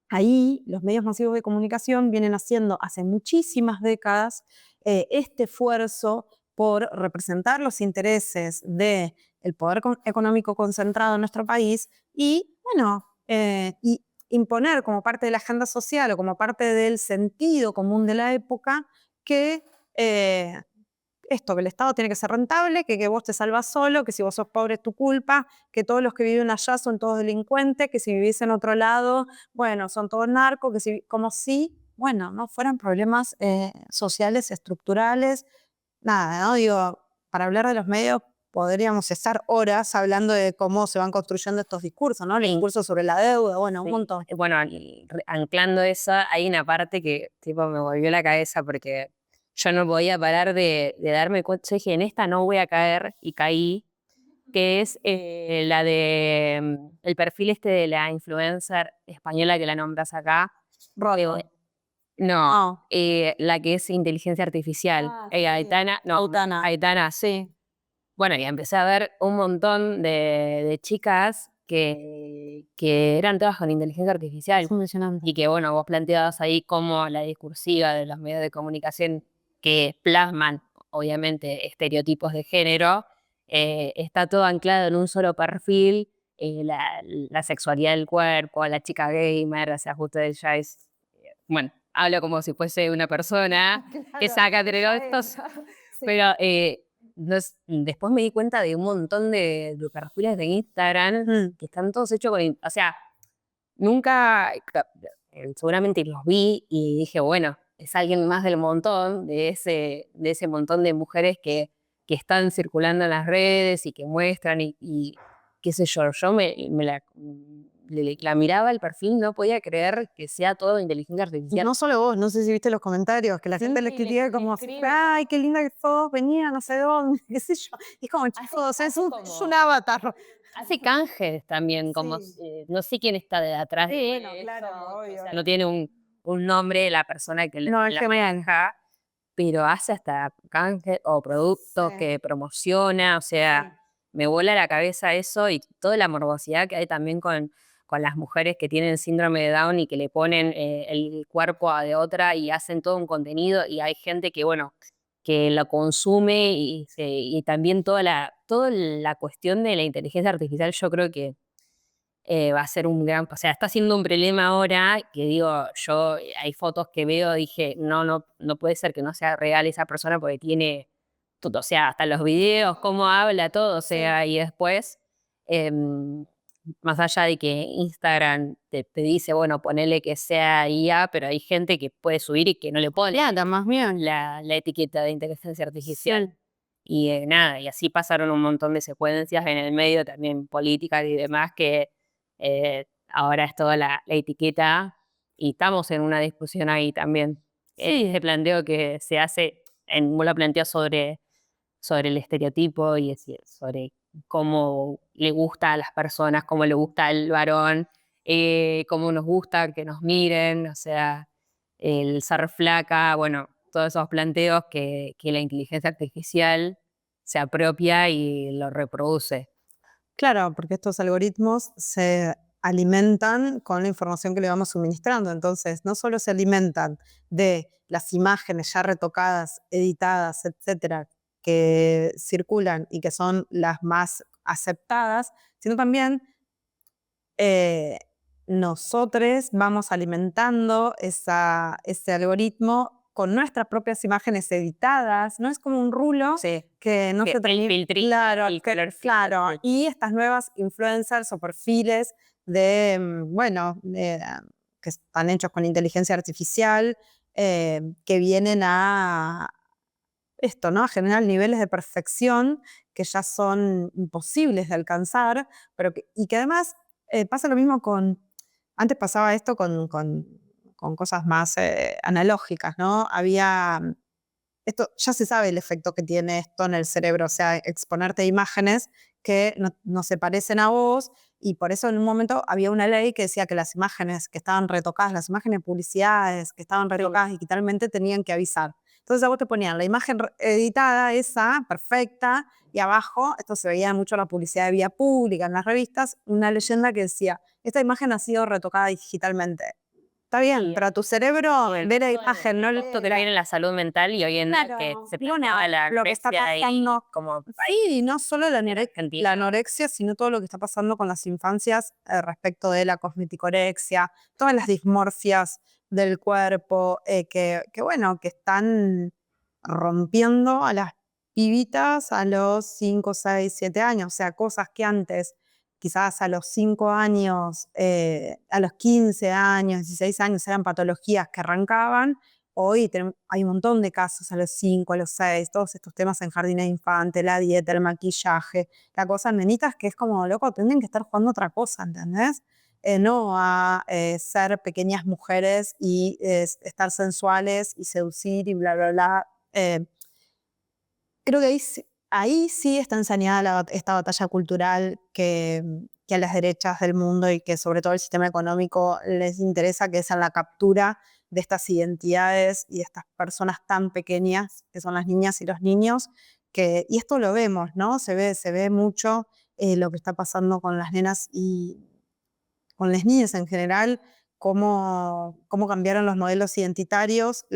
ahí los medios masivos de comunicación vienen haciendo hace muchísimas décadas este esfuerzo por representar los intereses del poder económico concentrado en nuestro país y, bueno, y imponer como parte de la agenda social o como parte del sentido común de la época que esto, que el Estado tiene que ser rentable, que vos te salvas solo, que si vos sos pobre es tu culpa, que todos los que viven allá son todos delincuentes, que si vivís en otro lado, bueno, son todos narcos, que si, como si, bueno, no fueran problemas sociales, estructurales, nada, ¿no? Digo, para hablar de los medios podríamos estar horas hablando de cómo se van construyendo estos discursos, ¿no? El discurso sobre la deuda, bueno, un montón. Bueno, anclando eso, hay una parte que tipo me volvió la cabeza porque yo no podía parar de darme cuenta. Yo dije, en esta no voy a caer, y caí, que es la de el perfil este de la influencer española que la nombras acá. Rodo. No, la que es inteligencia artificial. Sí. Aitana, no, Autana. Aitana. Sí. Bueno, y empecé a ver un montón de chicas que eran todas con inteligencia artificial. Es impresionante. Y que, bueno, vos planteabas ahí cómo la discursiva de los medios de comunicación que plasman, obviamente, estereotipos de género, está todo anclado en un solo perfil la sexualidad del cuerpo, la chica gamer, o sea, justo ella es, bueno, hablo como si fuese una persona que Claro, saca entre ella estos, es. Sí. pero después me di cuenta de un montón de perfiles de Instagram Mm. que están todos hechos o sea, nunca, seguramente los vi y dije, bueno, es alguien más del montón, de ese montón de mujeres que están circulando en las redes y que muestran y qué sé yo, la miraba el perfil, no podía creer que sea todo inteligencia Y artificial. no solo vos, no sé si viste los comentarios, que la gente les critica como, ay, qué linda que sos, venía no sé dónde, qué sé yo. Y es como, chicos, es un avatar. Hace canjes también, como, Sí. no sé quién está de atrás de Sí, no, eso, claro, o obvio. sea, no tiene un nombre la persona que No, es la genial. maneja, pero hace hasta canje o productos Sí, que promociona, o sí. sea, me vuela la cabeza eso y toda la morbosidad que hay también con las mujeres que tienen síndrome de Down y que le ponen el cuerpo a de otra y hacen todo un contenido y hay gente que, bueno, que lo consume y también toda la cuestión de la inteligencia artificial, yo creo que va a ser un gran, o sea, está siendo un problema ahora que digo, yo hay fotos que veo, dije, no puede ser que no sea real esa persona porque tiene, todo, o sea, hasta los videos, cómo habla, todo, o Sí. sea, y después, em, más allá de que Instagram te dice, bueno, ponele que sea IA, pero hay gente que puede subir y que no le pone Nada, más bien. la etiqueta de inteligencia artificial. Sí. Y nada, y así pasaron un montón de secuencias en el medio, también políticas y demás, que ahora es toda la etiqueta y estamos en una discusión ahí también. Sí. Ese planteo que se hace, vos lo planteas sobre el estereotipo y sobre cómo le gusta a las personas, cómo le gusta al varón, cómo nos gusta que nos miren, o sea, el ser flaca, bueno, todos esos planteos que la inteligencia artificial se apropia y lo reproduce. Claro, porque estos algoritmos se alimentan con la información que le vamos suministrando. Entonces, no solo se alimentan de las imágenes ya retocadas, editadas, etcétera, que circulan y que son las más aceptadas, sino también eh, nosotros vamos alimentando ese algoritmo con nuestras propias imágenes editadas, ¿no? Es como un rulo Sí, que no que se el termina. filtrito, Claro, el color claro. filtro. Y estas nuevas influencers o perfiles de, bueno, que están hechos con inteligencia artificial, que vienen a esto, ¿no? A generar niveles de perfección que ya son imposibles de alcanzar, y que además pasa lo mismo antes pasaba esto con cosas más analógicas, ¿no? Esto ya se sabe el efecto que tiene esto en el cerebro, o sea, exponerte a imágenes que no se parecen a vos, y por eso en un momento había una ley que decía que las imágenes que estaban retocadas, las imágenes de publicidades que estaban retocadas digitalmente tenían que avisar. Entonces a vos te ponían la imagen editada, esa, perfecta, y abajo, esto se veía mucho en la publicidad de vía pública, en las revistas, una leyenda que decía, esta imagen ha sido retocada digitalmente. Está bien, Y pero a tu cerebro el ve la costo imagen, no costo que tiene la salud mental y hoy en día que claro, se digo, planteaba la lo que está anorexia ahí pasando. como Sí, y no solo la Argentina. anorexia, sino todo lo que está pasando con las infancias respecto de la cosmeticorexia, todas las dismorfias del cuerpo, bueno, que están rompiendo a las pibitas a los 5, 6, 7 años, o sea, cosas que antes, quizás a los 5 años, a los 15 años, 16 años, eran patologías que arrancaban. Hoy hay un montón de casos a los 5, a los 6, todos estos temas en jardines de infantes, la dieta, el maquillaje, la cosa, nenitas que es como, loco, tienen que estar jugando otra cosa, ¿entendés? No a ser pequeñas mujeres y estar sensuales y seducir y bla, bla, bla. Creo que ahí sí está ensañada esta batalla cultural que a las derechas del mundo y que sobre todo el sistema económico les interesa, que es en la captura de estas identidades y de estas personas tan pequeñas que son las niñas y los niños, y esto lo vemos, ¿no? Se ve mucho lo que está pasando con las nenas y con las niñas en general, cómo cambiaron los modelos identitarios,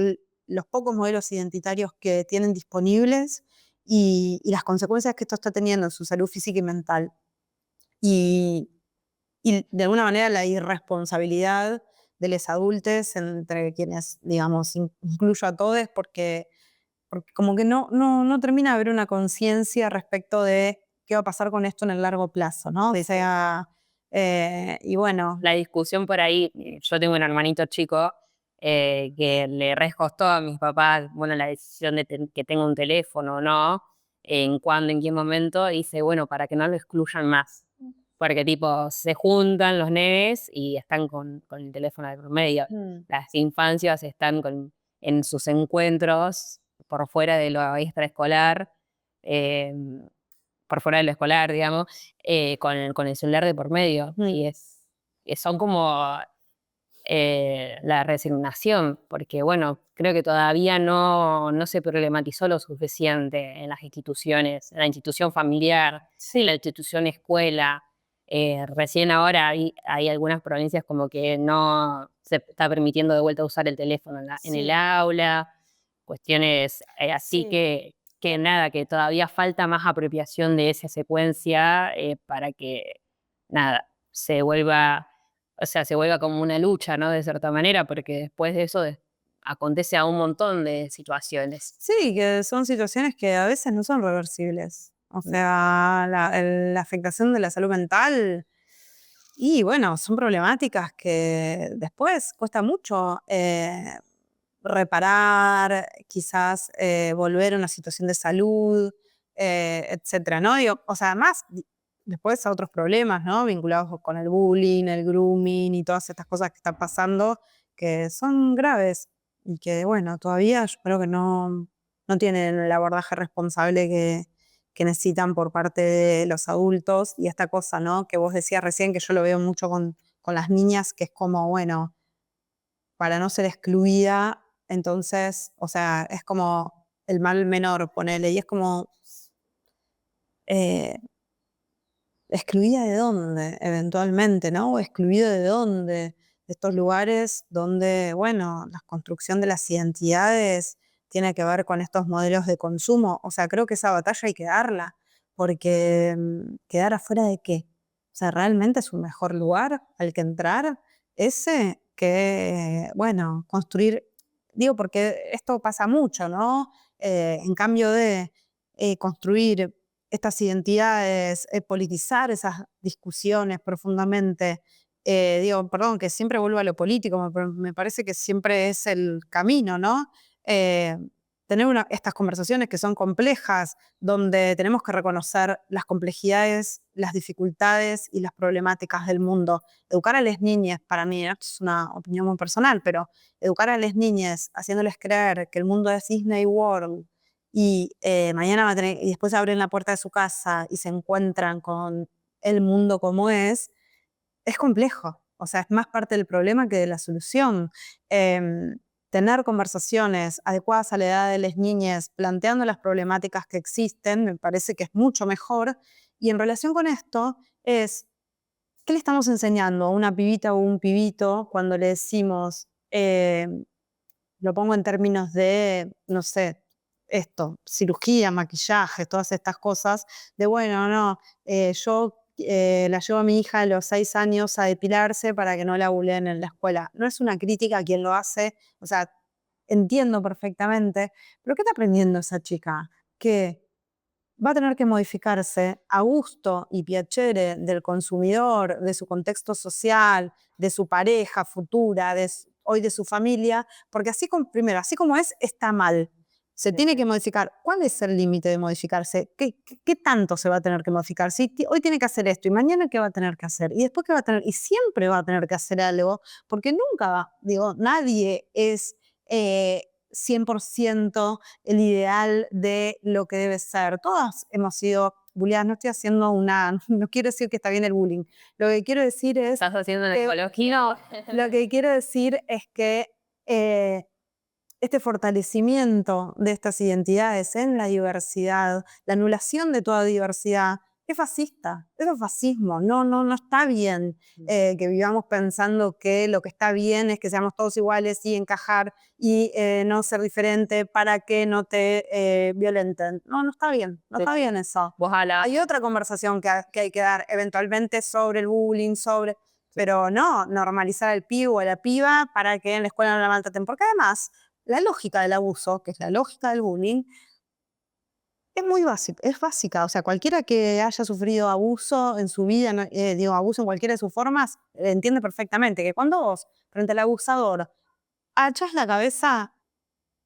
los pocos modelos identitarios que tienen disponibles y las consecuencias que esto está teniendo en su salud física y mental. y, y de alguna manera la irresponsabilidad de los adultos, entre quienes, digamos, incluyo a todos, porque como que no termina de haber una conciencia respecto de qué va a pasar con esto en el largo plazo, ¿no? O sea, y bueno. La discusión por ahí, yo tengo un hermanito chico que le re costó a mis papás, bueno, la decisión de que tenga un teléfono o no, en cuándo, en qué momento, y dice, bueno, para que no lo excluyan más. Porque tipo, se juntan los nenes y están con el teléfono de por medio. Las infancias están en sus encuentros por fuera de lo extraescolar, eh, por fuera de lo escolar, digamos, con el celular de por medio. Y son como la resignación, porque bueno, creo que todavía no se problematizó lo suficiente en las instituciones, en la institución familiar, en la institución escuela. Recién ahora hay algunas provincias como que no se está permitiendo de vuelta usar el teléfono en el aula, cuestiones así que nada, que todavía falta más apropiación de esa secuencia para que nada, se vuelva como una lucha, ¿no? De cierta manera, porque después de eso acontece a un montón de situaciones. Sí, que son situaciones que a veces no son reversibles. O sea, la afectación de la salud mental, y bueno, son problemáticas que después cuesta mucho reparar, quizás volver a una situación de salud, etcétera, ¿no? Digo, o sea, además, después a otros problemas, ¿no? Vinculados con el bullying, el grooming y todas estas cosas que están pasando, que son graves y que, bueno, todavía yo creo que no tienen el abordaje responsable que necesitan por parte de los adultos. Y esta cosa, ¿no? Que vos decías recién, que yo lo veo mucho con las niñas, que es como, bueno, para no ser excluida, entonces, o sea, es como el mal menor, ponele, y es como, eh, ¿excluida de dónde? Eventualmente, ¿no? ¿O excluido de dónde? De estos lugares donde, bueno, la construcción de las identidades tiene que ver con estos modelos de consumo. O sea, creo que esa batalla hay que darla, porque ¿quedar afuera de qué? O sea, ¿realmente es un mejor lugar al que entrar? Ese que, bueno, construir, digo, porque esto pasa mucho, ¿no? En cambio de construir estas identidades, politizar esas discusiones profundamente. Digo, perdón, que siempre vuelvo a lo político, me parece que siempre es el camino, ¿no? Eh, tener estas conversaciones que son complejas, donde tenemos que reconocer las complejidades, las dificultades y las problemáticas del mundo. Educar a las niñas, para mí, esto es una opinión muy personal, pero educar a las niñas haciéndoles creer que el mundo es Disney World, y mañana va a tener, y después abren la puerta de su casa y se encuentran con el mundo como es complejo. O sea, es más parte del problema que de la solución. Tener conversaciones adecuadas a la edad de las niñas, planteando las problemáticas que existen, me parece que es mucho mejor. Y en relación con esto es, ¿qué le estamos enseñando a una pibita o un pibito cuando le decimos, lo pongo en términos de, no sé, esto, cirugía, maquillaje, todas estas cosas, de bueno, no, yo la llevo a mi hija a los 6 años a depilarse para que no la buleen en la escuela? No es una crítica a quien lo hace, o sea, entiendo perfectamente, pero ¿qué está aprendiendo esa chica? Que va a tener que modificarse a gusto y piacere del consumidor, de su contexto social, de su pareja futura, hoy de su familia, porque así como, primero, así como es, está mal. Se tiene que modificar. ¿Cuál es el límite de modificarse? ¿Qué tanto se va a tener que modificar? Si hoy tiene que hacer esto y mañana qué va a tener que hacer y después qué va a tener, y siempre va a tener que hacer algo, porque nunca va, digo, nadie es 100% el ideal de lo que debe ser. Todas hemos sido bulleadas, no estoy haciendo no quiero decir que está bien el bullying. Lo que quiero decir es ¿Estás haciendo una que, ecología? lo que quiero decir es que eh, este fortalecimiento de estas identidades en la diversidad, la anulación de toda diversidad, es fascista, eso es fascismo, no está bien que vivamos pensando que lo que está bien es que seamos todos iguales y encajar y no ser diferente para que no te violenten. No está bien, no está bien eso. Vos hablabas, Hay otra conversación que hay que dar eventualmente sobre el bullying, pero no normalizar al pibe o a la piba para que en la escuela no la maltraten, porque además la lógica del abuso, que es la lógica del bullying, es muy básica, es básica. O sea, cualquiera que haya sufrido abuso en su vida, digo, abuso en cualquiera de sus formas, entiende perfectamente que cuando vos, frente al abusador, agachás la cabeza,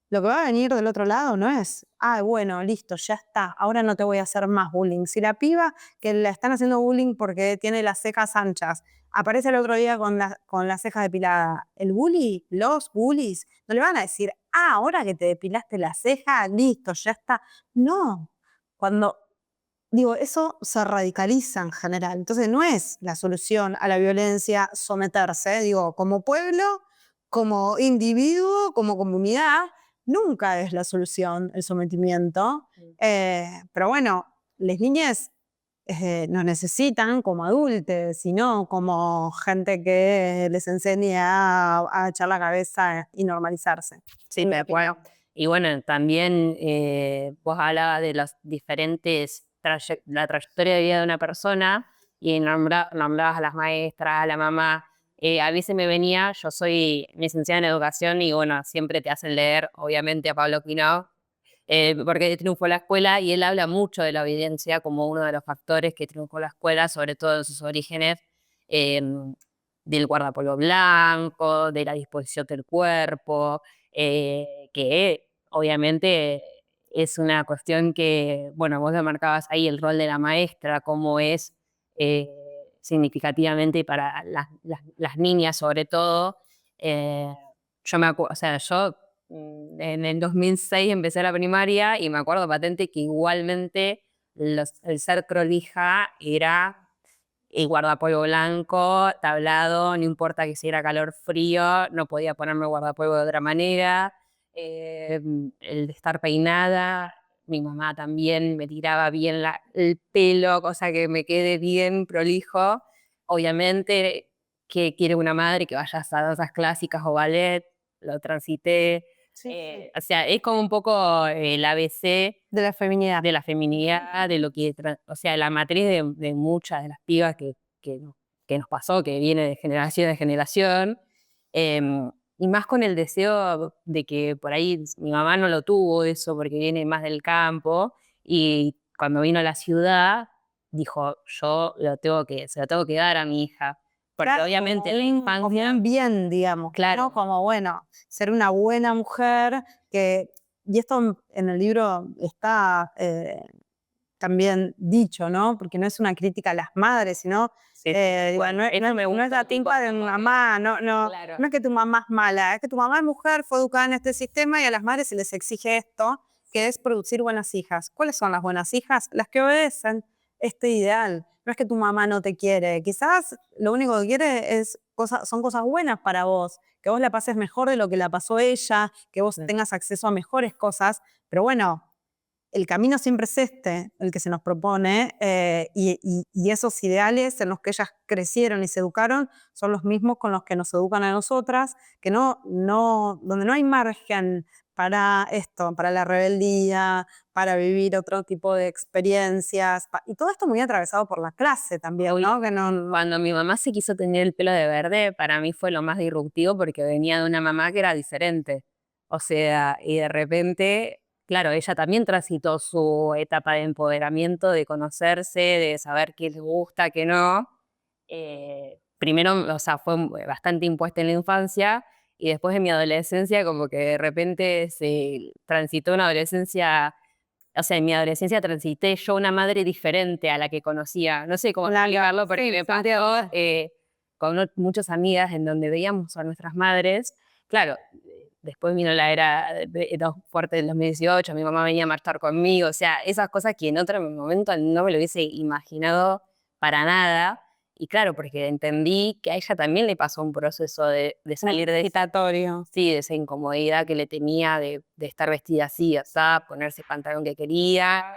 lo que va a venir del otro lado no es, bueno, listo, ya está, ahora no te voy a hacer más bullying. Si la piba que le están haciendo bullying porque tiene las cejas anchas, aparece el otro día con las cejas depiladas, los bullies, no le van a decir, ahora que te depilaste la ceja, listo, ya está. No, cuando, digo, eso se radicaliza en general. Entonces no es la solución a la violencia someterse, digo, como pueblo, como individuo, como comunidad, nunca es la solución el sometimiento. Pero bueno, las niñas nos necesitan como adultos, sino como gente que les enseñe a echar la cabeza y normalizarse. sí, me acuerdo. Y bueno, también vos hablabas de los diferentes, la trayectoria de vida de una persona y nombrabas a las maestras, a la mamá. A mí se me venía, yo soy licenciada en educación y bueno, siempre te hacen leer, obviamente, a Pablo Quinao, porque triunfó la escuela y él habla mucho de la obediencia como uno de los factores que triunfó la escuela, sobre todo en sus orígenes, eh, del guardapolvo blanco, de la disposición del cuerpo, que obviamente es una cuestión que, bueno, vos lo marcabas ahí, el rol de la maestra, cómo es eh, significativamente para las niñas sobre todo. Eh, yo me acuerdo, o sea, yo en el 2006 empecé la primaria y me acuerdo patente que igualmente el ser prolija era guardapolvo blanco, tablado, no importa que si era calor frío, no podía ponerme guardapolvo de otra manera. El de estar peinada, mi mamá también me tiraba bien el pelo, cosa que me quede bien prolijo. Obviamente, que quiere una madre que vaya a danzas clásicas o ballet, lo transité. Sí. O sea, es como un poco el ABC De la feminidad. de la feminidad, de lo que, o sea, la matriz de muchas de las pibas que nos pasó, que viene de generación en generación, y más con el deseo de que por ahí mi mamá no lo tuvo eso porque viene más del campo, y cuando vino a la ciudad dijo, yo se lo tengo que dar a mi hija, porque Claro, obviamente como la infancia, un bien, digamos, claro, ¿no? Como, bueno, ser una buena mujer, y esto en el libro está también dicho, ¿no? Porque no es una crítica a las madres, sino, sí, digo, bueno, eso me no es gusta la un poco, timpa de mi mamá, claro. no es que tu mamá es mala, es que tu mamá es mujer, fue educada en este sistema y a las madres se les exige esto, que es producir buenas hijas. ¿Cuáles son las buenas hijas? Las que obedecen este ideal. No es que tu mamá no te quiere, quizás lo único que quiere son cosas buenas para vos, que vos la pases mejor de lo que la pasó ella, que vos tengas acceso a mejores cosas, pero bueno, el camino siempre es este, el que se nos propone, y esos ideales en los que ellas crecieron y se educaron son los mismos con los que nos educan a nosotras, que donde no hay margen para esto, para la rebeldía, para vivir otro tipo de experiencias, y todo esto muy atravesado por la clase también, ¿no? Cuando mi mamá se quiso tener el pelo de verde, para mí fue lo más disruptivo porque venía de una mamá que era diferente. O sea, y de repente, claro, ella también transitó su etapa de empoderamiento, de conocerse, de saber qué le gusta, qué no. Primero, o sea, fue bastante impuesta en la infancia y después en mi adolescencia como que de repente se transitó una adolescencia, o sea, en mi adolescencia transité yo una madre diferente a la que conocía. No sé cómo explicarlo, porque me pasó con muchas amigas en donde veíamos a nuestras madres. Claro, después vino la era fuerte del 2018, mi mamá venía a marchar conmigo, o sea, esas cosas que en otro momento no me lo hubiese imaginado para nada. Y claro, porque entendí que a ella también le pasó un proceso de salir de sí, de esa incomodidad que le tenía de estar vestida así, o sea, ponerse el pantalón que quería,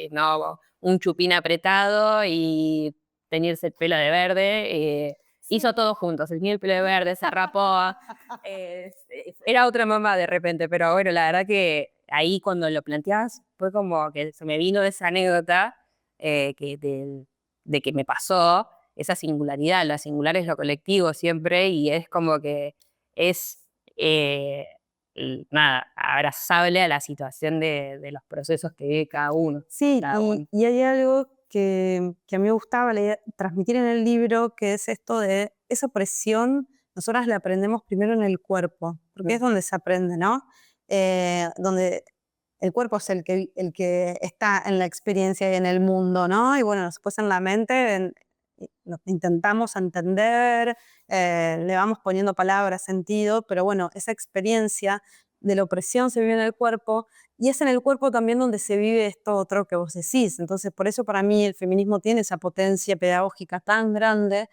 no, un chupín apretado y teñirse el pelo de verde. Hizo todo junto, se teñía el pelo de verde, se rapó. Era otra mamá de repente, pero bueno, la verdad que ahí cuando lo planteabas fue como que se me vino esa anécdota de que me pasó, esa singularidad. Lo singular es lo colectivo siempre y es como que es, nada, abrazable a la situación de los procesos que vive cada uno. Sí, Cada uno. y hay algo que a mí me gustaba transmitir en el libro, que es esto de esa presión, nosotras la aprendemos primero en el cuerpo, porque es donde se aprende, ¿no? Donde el cuerpo es el que está en la experiencia y en el mundo, ¿no? Y bueno, después en la mente lo intentamos entender, le vamos poniendo palabras, sentido, pero bueno, esa experiencia de la opresión se vive en el cuerpo y es en el cuerpo también donde se vive esto otro que vos decís. Entonces, por eso para mí el feminismo tiene esa potencia pedagógica tan grande,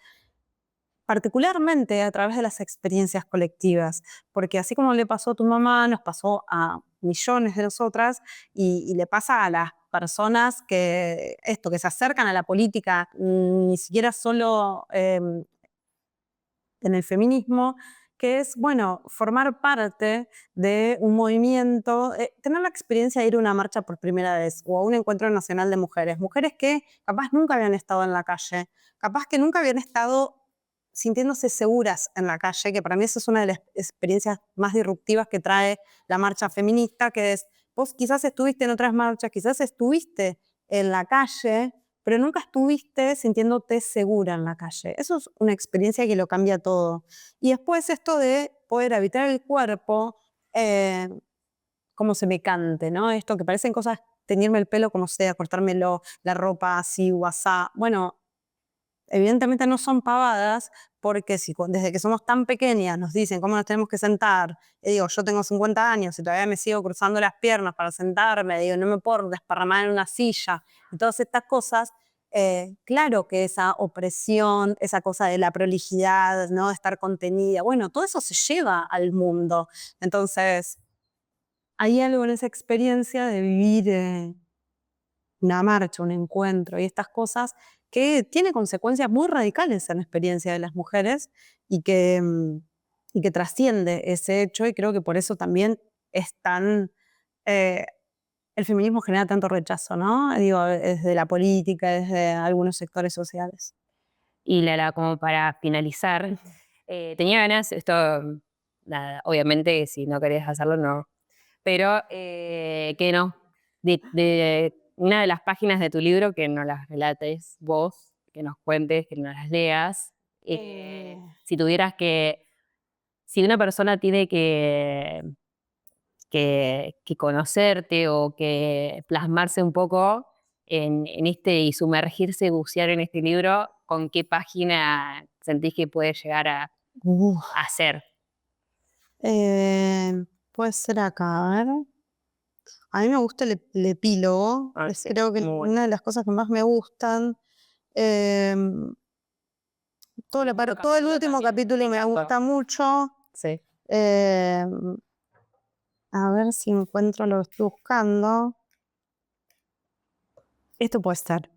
particularmente a través de las experiencias colectivas, porque así como le pasó a tu mamá, nos pasó a millones de nosotras y le pasa a las personas que se acercan a la política, ni siquiera solo en el feminismo, que es, bueno, formar parte de un movimiento, tener la experiencia de ir a una marcha por primera vez o a un encuentro nacional de mujeres, mujeres que capaz nunca habían estado en la calle, capaz que nunca habían estado sintiéndose seguras en la calle, que para mí eso es una de las experiencias más disruptivas que trae la marcha feminista, que es, vos quizás estuviste en otras marchas, quizás estuviste en la calle, pero nunca estuviste sintiéndote segura en la calle. Eso es una experiencia que lo cambia todo. Y después esto de poder habitar el cuerpo, eh, como se me cante, ¿no? Esto que parecen cosas, teñirme el pelo como sea, cortármelo, la ropa así, WhatsApp. Bueno, evidentemente no son pavadas, porque si desde que somos tan pequeñas nos dicen cómo nos tenemos que sentar, y digo, yo tengo 50 años y todavía me sigo cruzando las piernas para sentarme, digo, no me puedo desparramar en una silla, y todas estas cosas, claro que esa opresión, esa cosa de la prolijidad, ¿no? De estar contenida, bueno, todo eso se lleva al mundo. Entonces, hay algo en esa experiencia de vivir una marcha, un encuentro y estas cosas que tiene consecuencias muy radicales en la experiencia de las mujeres y que trasciende ese hecho, y creo que por eso también es tan... eh, el feminismo genera tanto rechazo, ¿no? Digo, desde la política, desde algunos sectores sociales. Y como para finalizar, tenía ganas, esto, nada, obviamente si no querés hacerlo, no, pero que no, de una de las páginas de tu libro que nos las relates vos, que nos cuentes, que nos las leas, si tuvieras que, si una persona tiene que conocerte o que plasmarse un poco en este y sumergirse, bucear en este libro, ¿con qué página sentís que puede llegar Uf. a ser? Puede ser acá, a ver. A mí me gusta el epílogo, Ah, es sí, creo que muy bueno. una de las cosas que más me gustan. Em, todo el último capítulo me gusta mucho. Sí. Em, a ver si encuentro lo que estoy buscando. Esto puede estar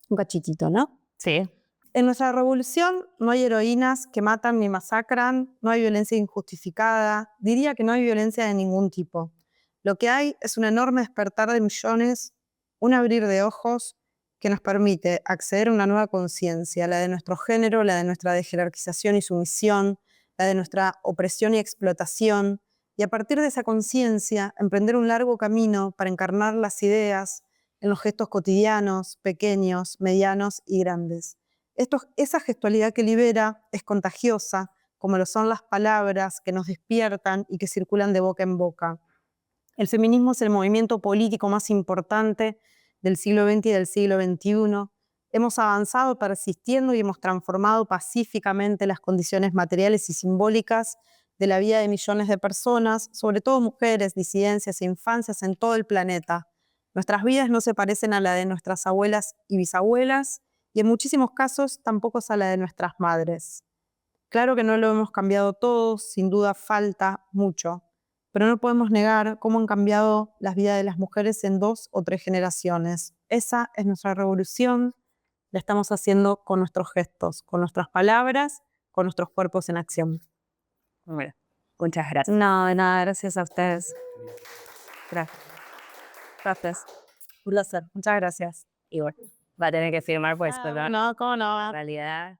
un cachitito, ¿no? Sí. En nuestra revolución no hay heroínas que matan ni masacran, no hay violencia injustificada, diría que no hay violencia de ningún tipo. Lo que hay es un enorme despertar de millones, un abrir de ojos que nos permite acceder a una nueva conciencia, la de nuestro género, la de nuestra dejerarquización y sumisión, la de nuestra opresión y explotación, y a partir de esa conciencia emprender un largo camino para encarnar las ideas en los gestos cotidianos, pequeños, medianos y grandes. Esa gestualidad que libera es contagiosa, como lo son las palabras que nos despiertan y que circulan de boca en boca. El feminismo es el movimiento político más importante del siglo XX y del siglo XXI. Hemos avanzado persistiendo y hemos transformado pacíficamente las condiciones materiales y simbólicas de la vida de millones de personas, sobre todo mujeres, disidencias e infancias en todo el planeta. Nuestras vidas no se parecen a la de nuestras abuelas y bisabuelas, y en muchísimos casos tampoco es a la de nuestras madres. Claro que no lo hemos cambiado todo, sin duda falta mucho, pero no podemos negar cómo han cambiado las vidas de las mujeres en 2 o 3 generaciones. Esa es nuestra revolución, la estamos haciendo con nuestros gestos, con nuestras palabras, con nuestros cuerpos en acción. Bueno, muchas gracias. No, de nada, gracias a ustedes. Gracias. Gracias. Un placer. Muchas gracias. Y bueno, va a tener que firmar pues, perdón. No, cómo no. En realidad.